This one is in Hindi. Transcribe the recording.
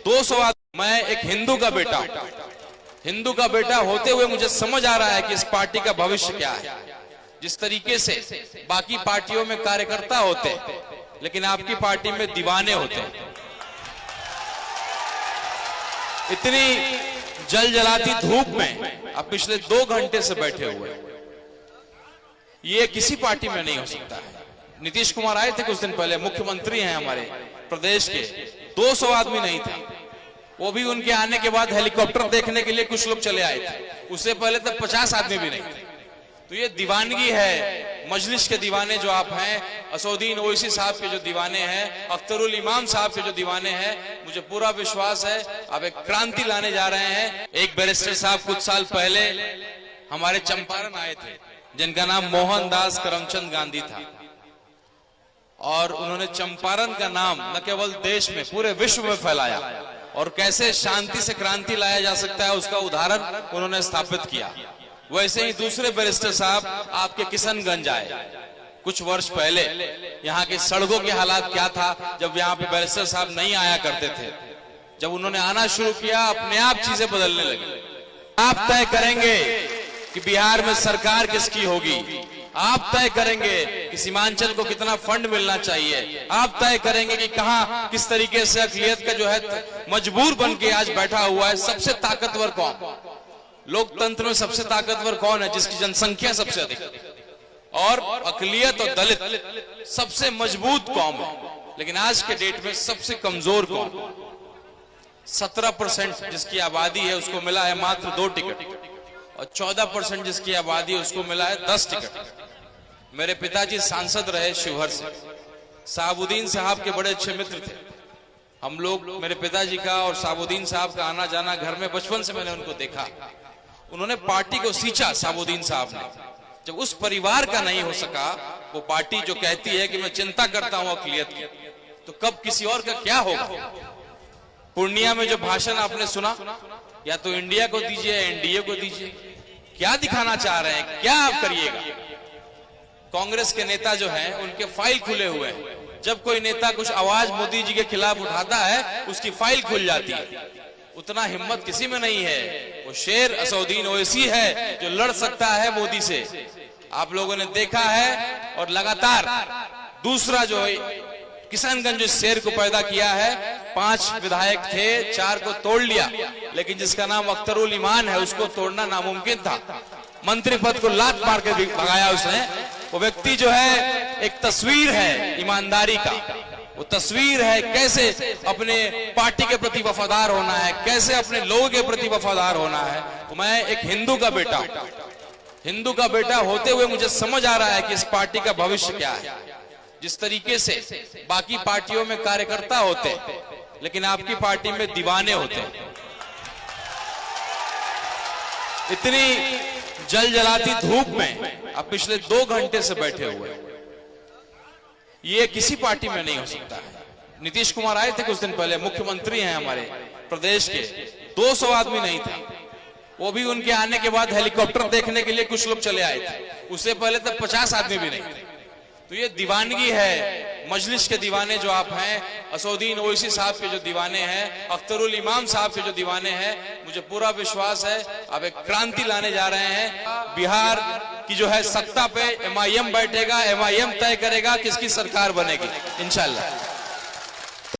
मैं एक हिंदू का बेटा हूं। हिंदू का बेटा होते हुए मुझे समझ आ रहा है कि इस पार्टी का भविष्य क्या है। जिस तरीके से बाकी पार्टियों में कार्यकर्ता होते हैं, लेकिन आपकी पार्टी में दीवाने होते हैं। इतनी जल जलाती धूप में आप पिछले 2 घंटे से बैठे हुए, ये किसी पार्टी में नहीं हो सकता है। नीतीश कुमार आए थे कुछ दिन पहले, मुख्यमंत्री हैं हमारे प्रदेश के, 200 आदमी नहीं था। वो भी उनके आने के बाद हेलीकॉप्टर देखने के लिए कुछ लोग चले आए थे। उससे पहले तक 50 आदमी भी नहीं थे। तो ये दीवानगी है। मजलिस के दीवाने जो आप हैं, असदुद्दीन ओवैसी साहब के जो दीवाने हैं, अख्तरुल इमाम साहब के जो दीवाने हैं, मुझे पूरा विश्वास है आप एक क्रांति लाने जा रहे हैं। एक बैरिस्टर साहब कुछ साल पहले हमारे चंपारण आए थे, जिनका नाम मोहनदास करमचंद गांधी था, और उन्होंने चंपारण का नाम न केवल देश में, पूरे विश्व में फैलाया, और कैसे शांति से क्रांति लाया जा सकता है उसका उदाहरण उन्होंने स्थापित किया। वैसे ही दूसरे बैरिस्टर साहब आपके किशनगंज आए कुछ वर्ष पहले। यहाँ की सड़कों के हालात क्या था जब यहाँ पे बैरिस्टर साहब नहीं आया करते थे। जब उन्होंने आना शुरू किया, अपने आप चीजें बदलने लगी। आप तय करेंगे कि बिहार में सरकार किसकी होगी, आप तय करेंगे कि सीमांचल को कितना फंड मिलना चाहिए, आप तय करेंगे कि कहां किस तरीके से अक़लियत का जो है मजबूर बन के आज बैठा हुआ है। सबसे ताकतवर कौन, लोकतंत्र में सबसे ताकतवर कौन है, जिसकी जनसंख्या सबसे अधिक, और अक़लियत और दलित सबसे मजबूत कौम है। लेकिन आज के डेट में सबसे कमजोर कौम, 17% जिसकी आबादी है उसको मिला है मात्र 2 टिकट, और 14% जिसकी आबादी है उसको मिला है 10 टिकट। मेरे पिताजी सांसद रहे शिवहर से। साबुद्दीन साहब के बड़े अच्छे मित्र थे हम लोग। मेरे पिताजी का और साबुद्दीन साहब का आना जाना घर में, बचपन से मैंने उनको देखा। उन्होंने पार्टी को सींचा साबुद्दीन साहब ने। जब उस परिवार का नहीं हो सका वो पार्टी जो कहती है कि मैं चिंता करता हूं अक़लियत की, तो कब किसी और का क्या होगा। पूर्णिया में जो भाषण आपने सुना, या तो इंडिया को दीजिए या एनडीए को दीजिए। क्या दिखाना चाह रहे हैं, क्या आप करिएगा। कांग्रेस के नेता जो हैं उनके फाइल खुले हुए हैं। जब कोई नेता कुछ आवाज मोदी जी के खिलाफ उठाता है, उसकी फाइल खुल जाती है। उतना हिम्मत किसी में नहीं है। वो शेर असदुद्दीन ओवैसी है जो लड़ सकता है मोदी से। आप लोगों ने देखा है, और लगातार दूसरा जो किशनगंज जिस शेर को पैदा किया है, 5 विधायक थे, 4 को तोड़ लिया, लेकिन जिसका नाम अख्तरुल इमान है उसको तोड़ना नामुमकिन था। मंत्री पद को लात मार के भगाया उसने। वो व्यक्ति जो है एक तस्वीर है ईमानदारी का। वो तस्वीर है कैसे अपने पार्टी के प्रति वफादार होना है, कैसे अपने लोगों के प्रति वफादार होना है। तो मैं एक हिंदू का बेटा हूं। हिंदू का बेटा होते हुए मुझे समझ आ रहा है कि इस पार्टी का भविष्य क्या है। जिस तरीके से बाकी पार्टियों में कार्यकर्ता होते हैं, लेकिन आपकी पार्टी में दीवाने होते हैं। इतनी जल जलाती धूप में आप पिछले 2 घंटे से बैठे हुए, ये किसी पार्टी में नहीं हो सकता है। नीतीश कुमार आए थे कुछ दिन पहले, मुख्यमंत्री हैं हमारे प्रदेश के, 200 आदमी नहीं था। वो भी उनके आने के बाद हेलीकॉप्टर देखने के लिए कुछ लोग चले आए थे। उससे पहले तक 50 आदमी भी नहीं थे। तो ये दीवानगी है। मजलिस के दीवाने जो आप हैं, असदुद्दीन ओवैसी साहब के जो दीवाने हैं, अख्तरुल इमाम साहब के जो दीवाने हैं, मुझे पूरा विश्वास है आप एक क्रांति लाने जा रहे हैं। बिहार की जो है सत्ता पे MIM बैठेगा, MIM तय करेगा किसकी सरकार बनेगी इंशाल्लाह।